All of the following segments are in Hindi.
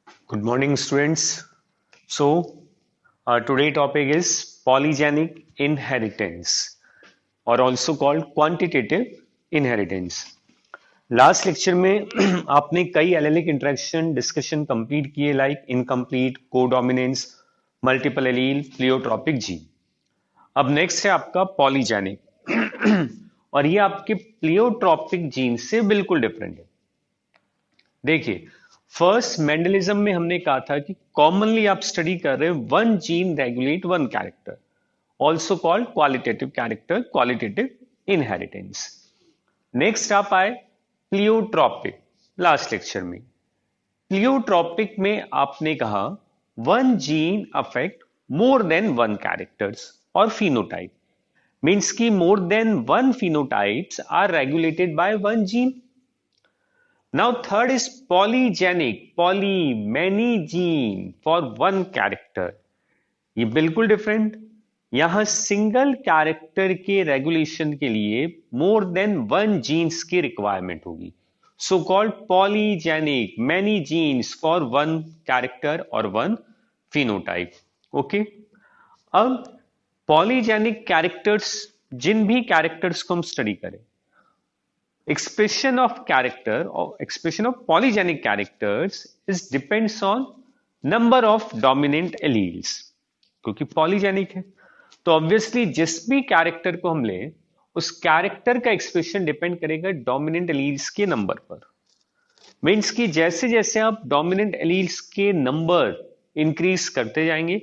Good morning, students. So, our today topic is polygenic inheritance, or also called quantitative inheritance. Last lecture में आपने कई एलेलिक इंटरेक्शन डिस्कशन कंप्लीट किए like incomplete, codominance, multiple allele, pleiotropic gene. अब नेक्स्ट है आपका पॉलीजेनिक और ये आपके प्लियोट्रॉपिक जीन से बिल्कुल डिफरेंट है. देखिए, फर्स्ट मेंडलिज्म में हमने कहा था कि कॉमनली आप स्टडी कर रहे हैं one gene regulate one character, also called qualitative character, qualitative inheritance. Next आप आए प्लियोट्रॉपिक. लास्ट लेक्चर में प्लियोट्रॉपिक में आपने कहा one gene affect more than one characters और फिनोटाइप, मीन्स की more than one phenotypes are regulated by one gene. Now third is polygenic, poly, many gene for one character. ये बिल्कुल डिफरेंट. यहां सिंगल कैरेक्टर के रेगुलेशन के लिए मोर देन वन जीन्स की रिक्वायरमेंट होगी. So called polygenic, many genes for one character और वन फिनोटाइप. ओके, अब पॉलीजेनिक कैरेक्टर्स, जिन भी कैरेक्टर्स को हम स्टडी करें, expression of character or expression of polygenic characters is depends on number of dominant alleles. क्योंकि पॉलीजेनिक है तो ऑब्वियसली जिस भी कैरेक्टर को हम लें उस कैरेक्टर का एक्सप्रेशन डिपेंड करेगा डोमिनेंट एलील्स के नंबर पर. मीन्स कि जैसे जैसे आप डोमिनेंट एलील्स के नंबर इंक्रीज करते जाएंगे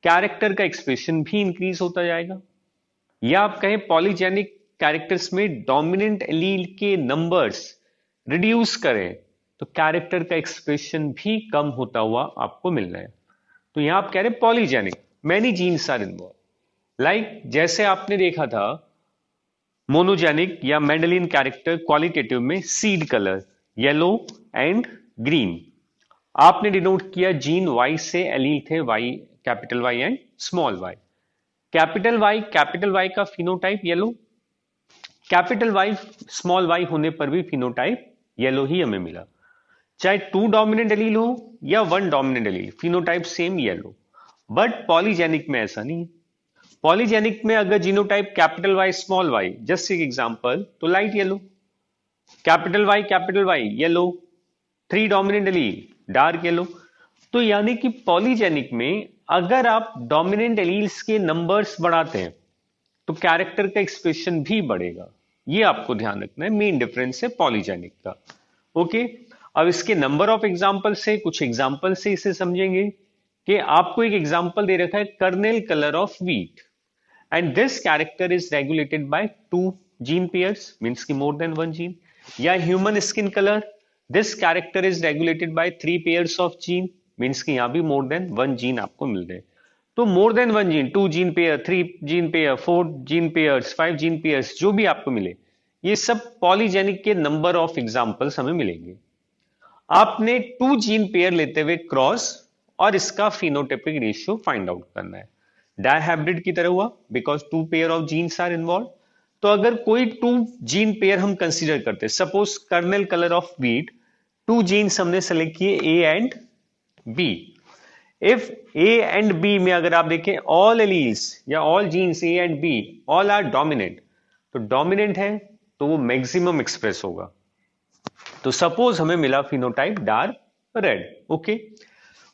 कैरेक्टर का एक्सप्रेशन भी इंक्रीज होता जाएगा. या आप कहें पॉलीजेनिक कैरेक्टर्स में डोमिनेंट एलील के नंबर्स रिड्यूस करें तो कैरेक्टर का एक्सप्रेशन भी कम होता हुआ आपको मिल रहा है. तो यहां आप कह रहे हैं polygenic, many genes are involved. Like जैसे आपने देखा था मोनोजेनिक या मेंडेलियन कैरेक्टर क्वालिटेटिव में seed colour yellow and green, आपने डिनोट किया जीन वाई से एलील थे Y, capital Y and small Y. Capital Y का phenotype yellow, capital Y small Y होने पर भी फिनोटाइप येलो ही हमें मिला. चाहे टू डोमिनेंट एलील हो या one dominant allele, phenotype same yellow. But polygenic में ऐसा नहीं है. पॉलीजेनिक में अगर genotype capital Y small Y, just एक एग्जांपल, तो light yellow, capital Y yellow, three dominant allele dark yellow. तो यानी कि पॉलीजेनिक में अगर आप डोमिनेंट एलील्स के नंबर्स बढ़ाते हैं तो कैरेक्टर का एक्सप्रेशन भी बढ़ेगा. ये आपको ध्यान रखना है, मेन डिफरेंस है पॉलीजेनिक का. ओके, अब इसके नंबर ऑफ एग्जांपल से, कुछ एग्जांपल से इसे समझेंगे कि आपको एक एग्जांपल दे रखा है kernel colour of wheat and this character is regulated by two gene pairs, means की मोर देन वन जीन. या human skin colour, this character is regulated by three pairs of gene, means की यहां भी मोर देन वन जीन आपको मिल रहे हैं. तो more than one gene, two gene pair, three gene pair, four gene pairs, five gene pairs, जो भी आपको मिले, ये सब पॉलीजेनिक के नंबर ऑफ एग्जांपल्स हमें मिलेंगे. आपने टू जीन पेयर लेते हुए क्रॉस और इसका फिनोटाइपिक रेशियो फाइंड आउट करना है. डायहाइब्रिड की तरह हुआ because two pair of genes are involve. तो अगर कोई टू जीन पेयर हम कंसीडर करते, suppose kernel colour of wheat, two genes हमने सेलेक्ट किए A and B. If A and B में अगर आप देखें ऑल एलील्स या all genes A and B all are dominant, तो डोमिनेंट है तो वो मैक्सिमम एक्सप्रेस होगा. तो सपोज हमें मिला phenotype dark red. Okay,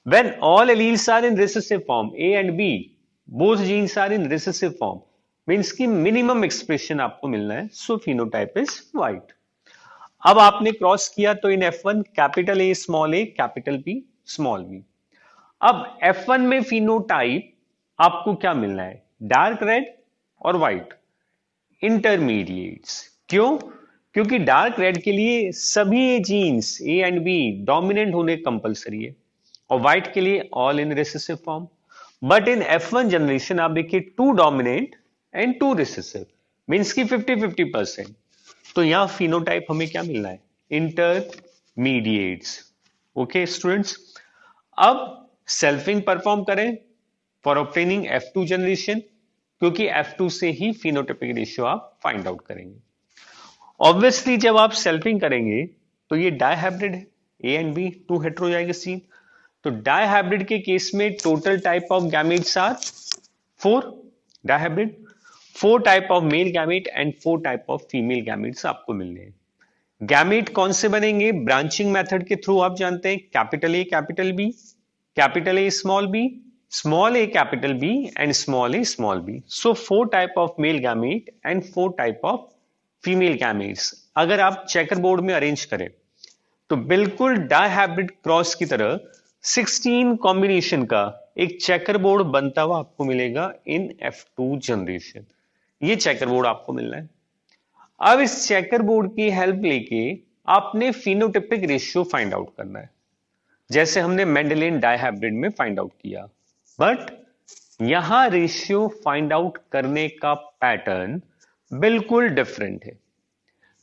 when all alleles are in recessive form A and B, both genes are in recessive form, means की मिनिमम एक्सप्रेशन आपको मिलना है, सो फिनोटाइप इज व्हाइट. अब आपने क्रॉस किया तो in F1 capital A small A, capital B small B. अब F1 में फिनोटाइप आपको क्या मिलना है, डार्क रेड और व्हाइट, इंटरमीडिएट्स. क्यों? क्योंकि डार्क रेड के लिए सभी genes A and B dominant होने कंपलसरी है और व्हाइट के लिए all in recessive form. But in F1 generation आप देखिए two dominant and two recessive, means की 50-50%. तो यहां फिनोटाइप हमें क्या मिलना है, इंटरमीडिएट्स. ओके स्टूडेंट्स, अब सेल्फिंग परफॉर्म करें फॉर ऑब्टेनिंग F2 जनरेशन, क्योंकि F2 से ही फिनोटाइपिक रेशियो आप फाइंड आउट करेंगे. ऑब्वियसली जब आप सेल्फिंग करेंगे तो ये डायहाइब्रिड है, A and B two heterozygous gene, तो डायहाइब्रिड के केस में total type of gametes are 4 dihybrid, 4 type of male gamete and 4 type of female gametes आपको मिलने हैं। गैमेट कौन से बनेंगे? ब्रांचिंग मेथड के थ्रू आप जानते हैं, capital A capital B, capital A small A capital B and small A small B. So 4 type of male gamete and 4 type of female gametes अगर आप चेकर बोर्ड में अरेंज करें तो बिल्कुल डायहाइब्रिड क्रॉस की तरह 16 कॉम्बिनेशन का एक चेकर बोर्ड बनता हुआ आपको मिलेगा इन F2 जनरेशन। ये चेकर बोर्ड आपको मिलना है। अब इस चेकर बोर्ड की हेल्प लेके आपने फिनोटिपिक रेशियो फाइंड आउट करना है, जैसे हमने मेंडेलियन डायहाइब्रिड में फाइंड आउट किया। बट यहां रेशियो फाइंड आउट करने का पैटर्न बिल्कुल डिफरेंट है,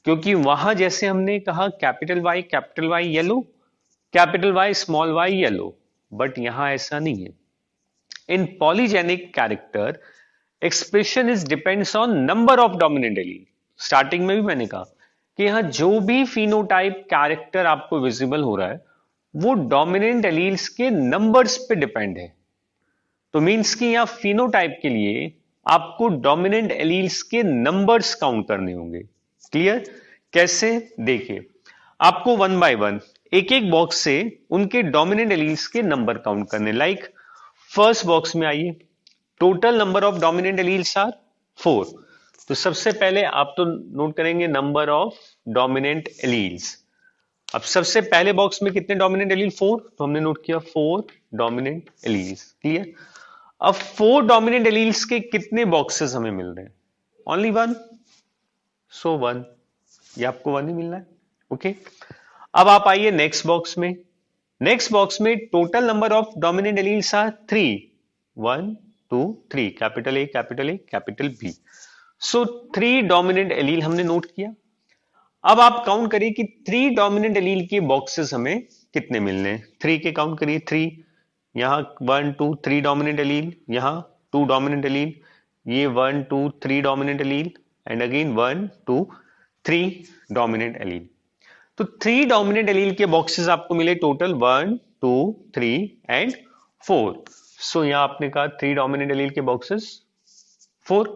क्योंकि वहां जैसे हमने कहा capital Y yellow, capital Y small Y yellow, but यहां ऐसा नहीं है। In polygenic character expression is depends on number of dominant allele. Starting में भी मैंने कहा कि यहां जो भी फिनोटाइप कैरेक्टर आपको विजिबल हो रहा है वो डोमिनेंट एलील्स के नंबर्स पे डिपेंड है। तो मींस कि यहां फिनोटाइप के लिए आपको डोमिनेंट एलील्स के नंबर्स काउंट करने होंगे। क्लियर? कैसे? देखिए, आपको 1 बाय 1 एक एक बॉक्स से उनके डोमिनेंट एलील्स के नंबर काउंट करने। लाइक फर्स्ट बॉक्स में आइए, total number of dominant alleles are 4। तो सबसे पहले आप तो नोट करेंगे नंबर ऑफ डोमिनेंट एलील्स। अब सबसे पहले बॉक्स में कितने डोमिनेंट एलील? 4, तो हमने नोट किया 4 डोमिनेंट एलील्स। क्लियर? अब 4 डोमिनेंट एलील्स के कितने बॉक्सेस हमें मिल रहे हैं? ओनली 1, सो 1, ये आपको 1 ही मिलना है। ओके, अब आप आइए नेक्स्ट बॉक्स में। नेक्स्ट बॉक्स में total number of dominant alleles are 3, 1 2 3, capital A capital B. So 3 dominant allele हमने नोट किया। अब आप काउंट करिए कि 3 डोमिनेंट एलील के बॉक्सेस हमें कितने मिलने हैं। 3 के काउंट करिए, 3, यहां 1 2 3 डोमिनेंट एलील, यहां 2 डोमिनेंट एलील, ये 1 2 3 dominant allele and again 1 2 3 dominant allele. तो 3 डोमिनेंट एलील के बॉक्सेस आपको मिले टोटल 1 2 3 एंड 4। सो यहां आपने कहा 3 डोमिनेंट एलील के बॉक्सेस 4।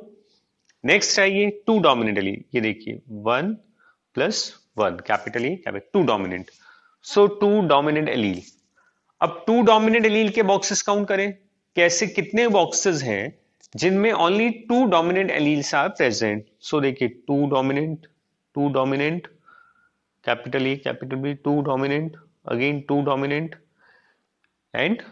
नेक्स्ट आइए 2 डोमिनेंट एलील, ये देखिए 1 plus 1, capital A capital 2 dominant. So 2 dominant allele. अब 2 डोमिनेंट एलील के बॉक्सेस काउंट करें। कैसे? कितने बॉक्सेस हैं जिनमें only 2 dominant alleles are present? So देखिए 2 dominant capital A capital B, 2 dominant, again 2 dominant and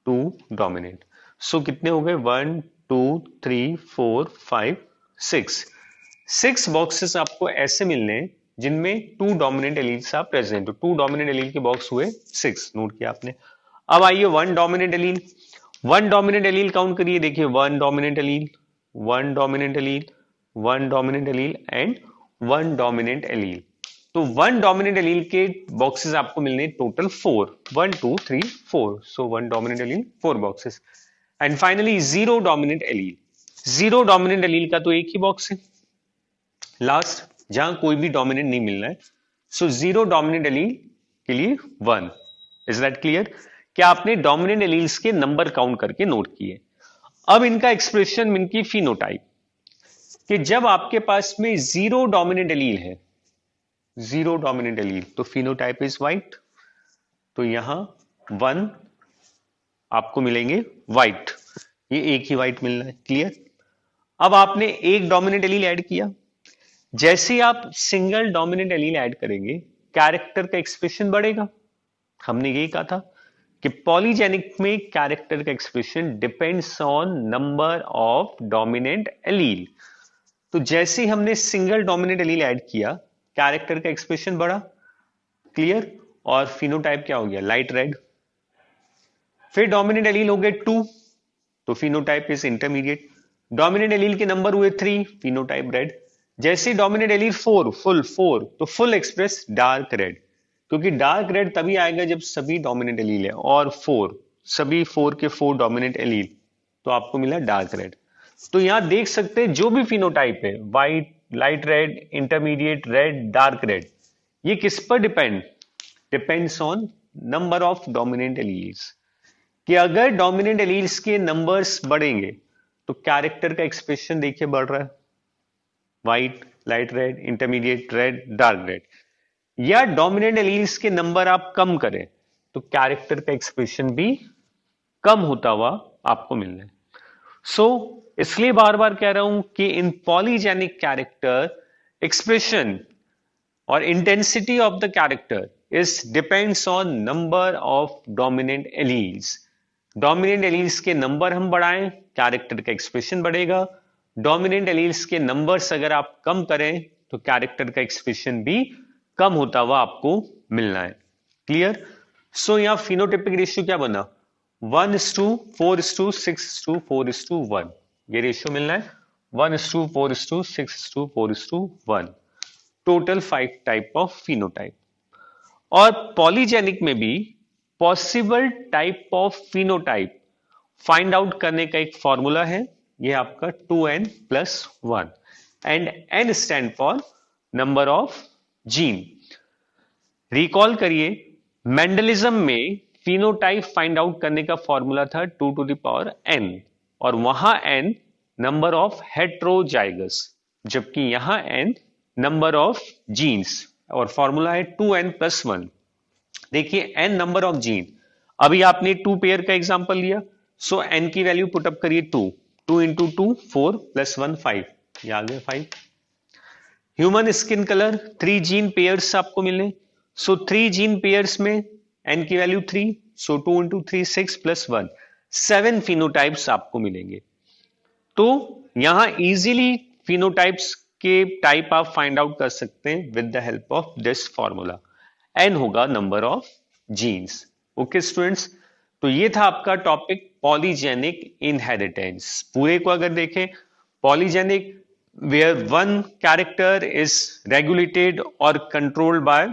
2 dominant. So कितने हो गए? 1 2 3 4 5 6 बॉक्सेस आपको ऐसे मिलने हैं जिनमें 2 डोमिनेंट एलील्स आर प्रेजेंट। तो 2 डोमिनेंट एलील के बॉक्स हुए 6, नोट किया आपने। अब आइए 1 dominant allele. 1 dominant allele count करिए, देखिए 1 dominant allele, 1 dominant allele, 1 dominant allele and 1 dominant allele. तो 1 डोमिनेंट एलील के बॉक्सेस आपको मिलने total 4, 1 2 3 4। So 1 dominant allele 4 boxes. And finally 0 dominant allele. 0 dominant allele का तो एक ही बॉक्स है लास्ट, जहां कोई भी डोमिनेंट नहीं मिलना है। सो 0 डोमिनेंट एलील के लिए 1। Is that clear? क्या आपने डोमिनेंट एलील्स के नंबर काउंट करके नोट किए। अब इनका एक्सप्रेशन, इनकी फिनोटाइप, कि जब आपके पास में 0 डोमिनेंट एलील है, 0 डोमिनेंट एलील, तो फिनोटाइप इज व्हाइट। तो यहां 1 आपको मिलेंगे व्हाइट, ये एक ही व्हाइट मिलना है। क्लियर? अब आपने एक डोमिनेंट एलील ऐड किया। जैसे ही आप सिंगल डोमिनेंट एलील ऐड करेंगे कैरेक्टर का एक्सप्रेशन बढ़ेगा। हमने यही कहा था कि पॉलीजेनिक में कैरेक्टर का expression depends on number of dominant allele. तो जैसे ही हमने सिंगल डोमिनेंट एलील ऐड किया कैरेक्टर का एक्सप्रेशन बढ़ा। क्लियर? और फिनोटाइप क्या हो गया? Light red. फिर डोमिनेंट एलील हो गए 2, तो phenotype is intermediate. Dominant allele के नंबर हुए 3, फिनोटाइप रेड। जैसे डोमिनेंट एलील 4, फुल 4, तो फुल एक्सप्रेस डार्क रेड, क्योंकि डार्क रेड तभी आएगा जब सभी डोमिनेंट एलील है, और 4, सभी 4 के 4 डोमिनेंट एलील, तो आपको मिला डार्क रेड। तो यहां देख सकते हैं जो भी फिनोटाइप है, white, light red, intermediate red, dark red, ये किस पर depends on number of dominant alleles. कि अगर डोमिनेंट एलील्स के नंबर्स बढ़ेंगे तो कैरेक्टर का एक्सप्रेशन देखिए बढ़ रहा है, white, light red, intermediate red, dark red. या डोमिनेंट एलील्स के नंबर आप कम करें तो कैरेक्टर का एक्सप्रेशन भी कम होता हुआ आपको मिलना है। सो इसलिए बार बार कह रहा हूं कि इन पॉलीजेनिक कैरेक्टर एक्सप्रेशन और intensity of the character is depends on number of dominant alleles. Dominant alleles के नंबर हम बढ़ाएं, कैरेक्टर का एक्सप्रेशन बढ़ेगा। डोमिनेंट एलील्स के नंबर्स अगर आप कम करें तो कैरेक्टर का एक्सप्रेशन भी कम होता हुआ आपको मिलना है। क्लियर? सो यहां फिनोटाइपिक रेशियो क्या बना? 1:4:6:4:1 ये रेशियो मिलना है। 1:4:6:4:1 टोटल 5 टाइप ऑफ फिनोटाइप। और पॉलीजेनिक में भी possible type of phenotype find out करने का एक फॉर्मूला है, ये आपका 2n+1 and n stand for number of gene. Recall करिए, मेंडलिज्म में फिनोटाइप फाइंड आउट करने का फॉर्मूला था 2n और वहां n नंबर ऑफ हेट्रोजाइगस, जबकि यहां n नंबर ऑफ जीन्स और फॉर्मूला है 2n+1। देखिए n नंबर ऑफ जीन, अभी आपने 2 पेयर का एग्जांपल लिया, सो n की वैल्यू पुटअप करिए 2 इंटू 2 4 + 1 5, ये आ गया 5। Human skin colour 3 gene pairs आपको मिले, सो 3 जीन पेयर्स में n की वैल्यू 3, सो 2 इंटू 3 6 + 1 7 फिनोटाइप्स आपको मिलेंगे। तो यहां इजीली फिनोटाइप्स के टाइप आप फाइंड आउट कर सकते हैं with the help of this formula. n होगा number of genes. Okay students, तो ये था आपका टॉपिक पॉलीजेनिक इनहेरिटेंस। पूरे को अगर देखें, polygenic where one character is regulated और controlled by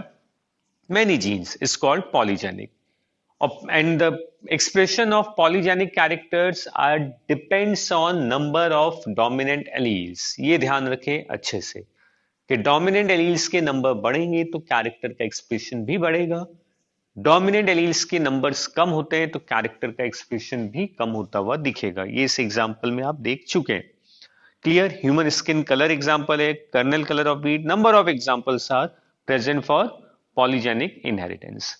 many genes is called polygenic. And the expression of polygenic characters are depends on number of dominant alleles. ये ध्यान रखें अच्छे से कि डोमिनेंट एलील्स के नंबर बढ़ेंगे तो कैरेक्टर का एक्सप्रेशन भी बढ़ेगा। डोमिनेंट एलील्स के नंबर्स कम होते हैं तो कैरेक्टर का एक्सप्रेशन भी कम होता हुआ दिखेगा। ये इस एग्जांपल में आप देख चुके हैं। Clear? Human skin colour example है, kernel colour of wheat, number of examples are present for polygenic inheritance.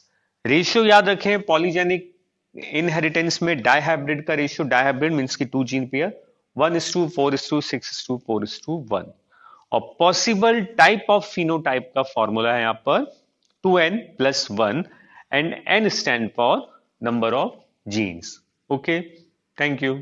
Ratio याद रखें, पॉलीजेनिक इनहेरिटेंस में डाइहाइब्रिड का रेशियो, डाइहाइब्रिड मींस की 2 जीन पेयर 1:4:6:4:1। और पॉसिबल टाइप ऑफ फिनोटाइप का फॉर्मूला है यहां पर 2n+1 and n stand for number of genes. Okay, thank you.